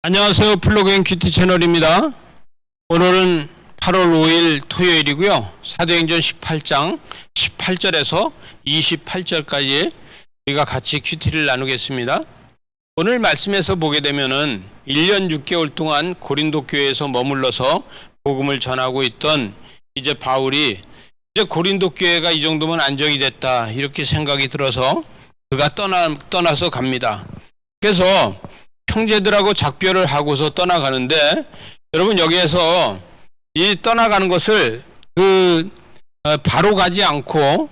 안녕하세요. 플러그인 큐티 채널입니다. 오늘은 8월 5일 토요일이고요. 사도행전 18장 18절에서 28절까지 우리가 같이 큐티를 나누겠습니다. 오늘 말씀에서 보게 되면은 1년 6개월 동안 고린도 교회에서 머물러서 복음을 전하고 있던 이제 바울이 이제 고린도 교회가 이 정도면 안정이 됐다 이렇게 생각이 들어서 그가 떠나서 갑니다. 그래서 형제들하고 작별을 하고서 떠나가는데, 여러분 여기에서 이 떠나가는 것을 바로 가지 않고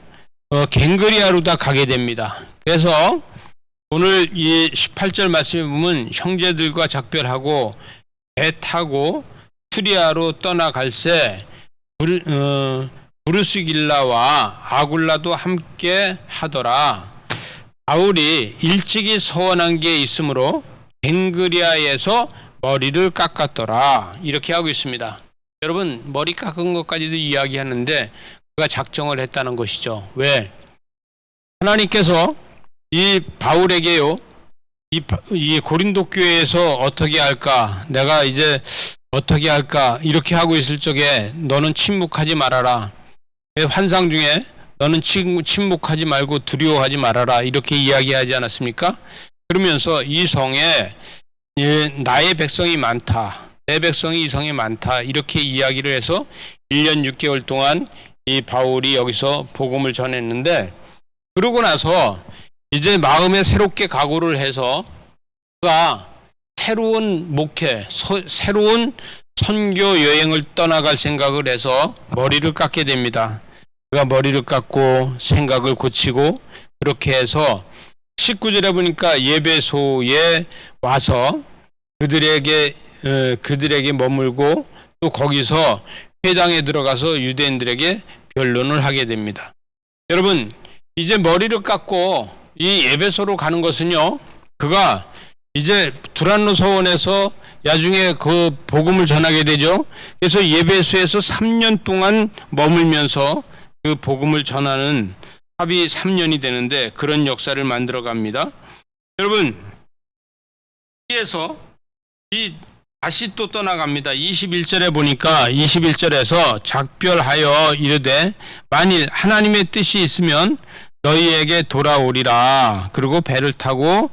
갱그리아로 다 가게 됩니다. 그래서 오늘 이 18절 말씀에 보면 형제들과 작별하고 배 타고 투리아로 떠나갈새 브루스길라와 아굴라도 함께 하더라. 바울이 일찍이 서원한 게 있으므로 갱그리아에서 머리를 깎았더라 이렇게 하고 있습니다. 여러분 머리 깎은 것까지도 이야기하는데 그가 작정을 했다는 것이죠. 왜? 하나님께서 이 바울에게요 이 고린도 교회에서 어떻게 할까, 내가 이제 어떻게 할까 이렇게 하고 있을 적에 너는 침묵하지 말아라. 환상 중에 너는 침묵하지 말고 두려워하지 말아라 이렇게 이야기하지 않았습니까? 그러면서 이 성에 나의 백성이 많다, 내 백성이 이 성에 많다 이렇게 이야기를 해서 1년 6개월 동안 이 바울이 여기서 복음을 전했는데, 그러고 나서 이제 마음에 새롭게 각오를 해서 그가 새로운 목회, 새로운 선교 여행을 떠나갈 생각을 해서 머리를 깎게 됩니다. 그가 머리를 깎고 생각을 고치고 그렇게 해서 19절에 보니까 예배소에 와서 그들에게 머물고 또 거기서 회당에 들어가서 유대인들에게 변론을 하게 됩니다. 여러분 이제 머리를 깎고 이 예배소로 가는 것은요, 그가 이제 두란노 서원에서 나중에 그 복음을 전하게 되죠. 그래서 예배소에서 3년 동안 머물면서 그 복음을 전하는 합이 3년이 되는데 그런 역사를 만들어 갑니다. 여러분 여기에서 다시 또 떠나갑니다. 21절에 보니까 21절에서 작별하여 이르되 만일 하나님의 뜻이 있으면 너희에게 돌아오리라. 그리고 배를 타고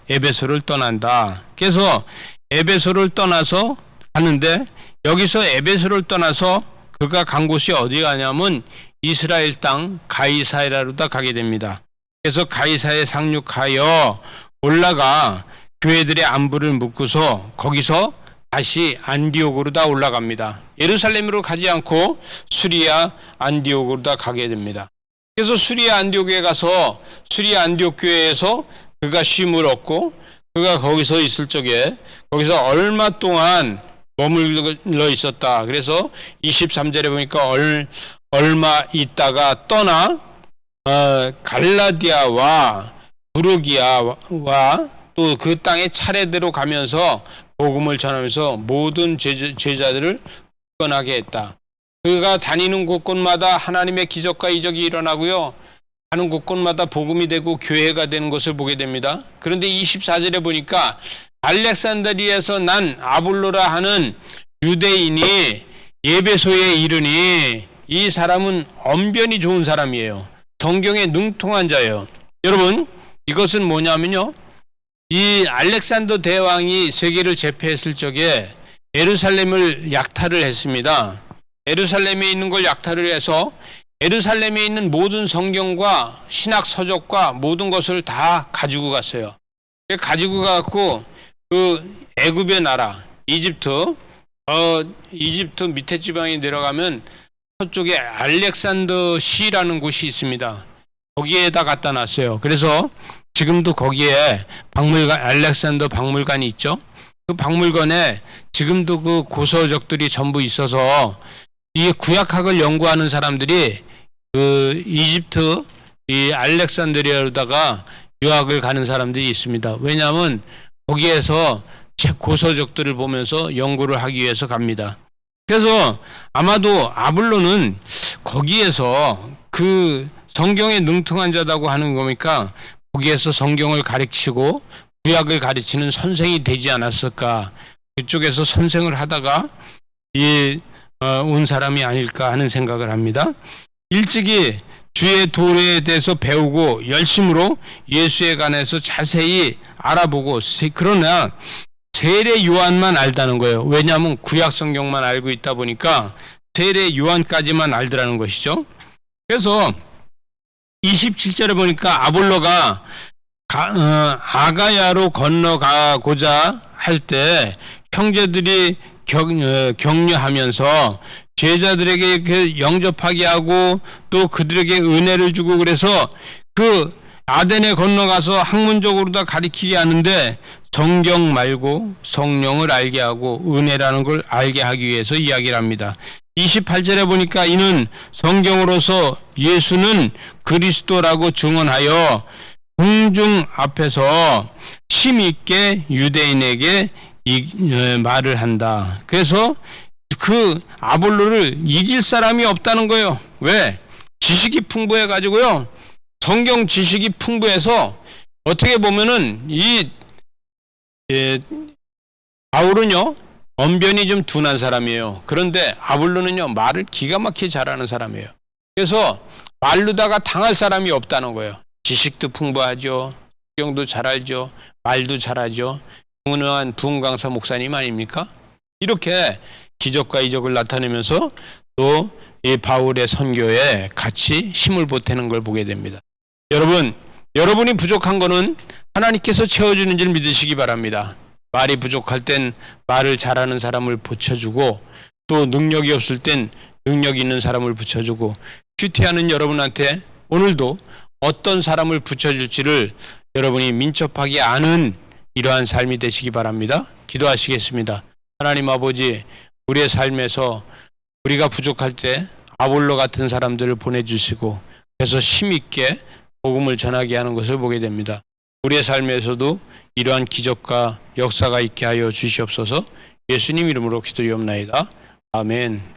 에베소를 떠난다. 그래서 에베소를 떠나서 가는데, 여기서 에베소를 떠나서 그가 간 곳이 어디 가냐면 이스라엘 땅 가이사랴로 다 가게 됩니다. 그래서 가이사랴에 상륙하여 올라가 교회들의 안부를 묻고서 거기서 다시 안디옥으로 다 올라갑니다. 예루살렘으로 가지 않고 수리아 안디옥으로 다 가게 됩니다. 그래서 수리아 안디옥에 가서 수리아 안디옥 교회에서 그가 쉼을 얻고 그가 거기서 있을 적에 거기서 얼마 동안 머물러 있었다. 그래서 23절에 보니까 얼마 있다가 떠나 갈라디아와 부르기아와 또 그 땅의 차례대로 가면서 복음을 전하면서 모든 제자들을 구원하게 했다. 그가 다니는 곳곳마다 하나님의 기적과 이적이 일어나고요, 가는 곳곳마다 복음이 되고 교회가 되는 것을 보게 됩니다. 그런데 24절에 보니까 알렉산드리아에서 난 아볼로라 하는 유대인이 예배소에 이르니 이 사람은 언변이 좋은 사람이에요. 성경에 능통한 자예요. 여러분 이것은 뭐냐면요, 이 알렉산더 대왕이 세계를 제패했을 적에 예루살렘을 약탈을 했습니다. 예루살렘에 있는 걸 약탈을 해서 예루살렘에 있는 모든 성경과 신학 서적과 모든 것을 다 가지고 갔어요. 가지고 가고 그 애굽의 나라 이집트 밑에 지방에 내려가면 서쪽에 알렉산더 시라는 곳이 있습니다. 거기에다 갖다 놨어요. 그래서 지금도 거기에 박물관, 알렉산더 박물관이 있죠. 그 박물관에 지금도 그 고서적들이 전부 있어서 이 구약학을 연구하는 사람들이 그 이집트 이 알렉산드리아로다가 유학을 가는 사람들이 있습니다. 왜냐하면 거기에서 고서적들을 보면서 연구를 하기 위해서 갑니다. 그래서 아마도 아볼로는 거기에서 그 성경에 능통한 자다고 하는 겁니까? 거기에서 성경을 가르치고 구약을 가르치는 선생이 되지 않았을까? 그쪽에서 선생을 하다가 온 사람이 아닐까 하는 생각을 합니다. 일찍이 주의 도에 대해서 배우고 열심으로 예수에 관해서 자세히 알아보고, 그러나 세례 요한만 알다는 거예요. 왜냐하면 구약 성경만 알고 있다 보니까 세례 요한까지만 알더라는 것이죠. 그래서 27절에 보니까 아볼로가 아가야로 건너가고자 할 때 형제들이 격려하면서 제자들에게 영접하게 하고 또 그들에게 은혜를 주고, 그래서 그 아덴에 건너가서 학문적으로 다 가리키게 하는데 성경 말고 성령을 알게 하고 은혜라는 걸 알게 하기 위해서 이야기를 합니다. 28절에 보니까 이는 성경으로서 예수는 그리스도라고 증언하여 공중 앞에서 힘있게 유대인에게 말을 한다. 그래서 그 아볼로를 이길 사람이 없다는 거예요. 왜? 지식이 풍부해 가지고요. 성경 지식이 풍부해서 어떻게 보면은 바울은요 언변이 좀 둔한 사람이에요. 그런데 아볼로는요 말을 기가 막히게 잘하는 사람이에요. 그래서 말로다가 당할 사람이 없다는 거예요. 지식도 풍부하죠. 성경도 잘 알죠. 말도 잘하죠. 유능한 부흥강사 목사님 아닙니까? 이렇게 기적과 이적을 나타내면서 또 이 바울의 선교에 같이 힘을 보태는 걸 보게 됩니다. 여러분이 부족한 거는 하나님께서 채워주는 줄 믿으시기 바랍니다. 말이 부족할 땐 말을 잘하는 사람을 붙여주고, 또 능력이 없을 땐 능력 있는 사람을 붙여주고, 큐티하는 여러분한테 오늘도 어떤 사람을 붙여줄지를 여러분이 민첩하게 아는 이러한 삶이 되시기 바랍니다. 기도하시겠습니다. 하나님 아버지, 우리의 삶에서 우리가 부족할 때 아볼로 같은 사람들을 보내주시고, 그래서 힘있게 복음을 전하게 하는 것을 보게 됩니다. 우리의 삶에서도 이러한 기적과 역사가 있게 하여 주시옵소서. 예수님 이름으로 기도리옵나이다. 아멘.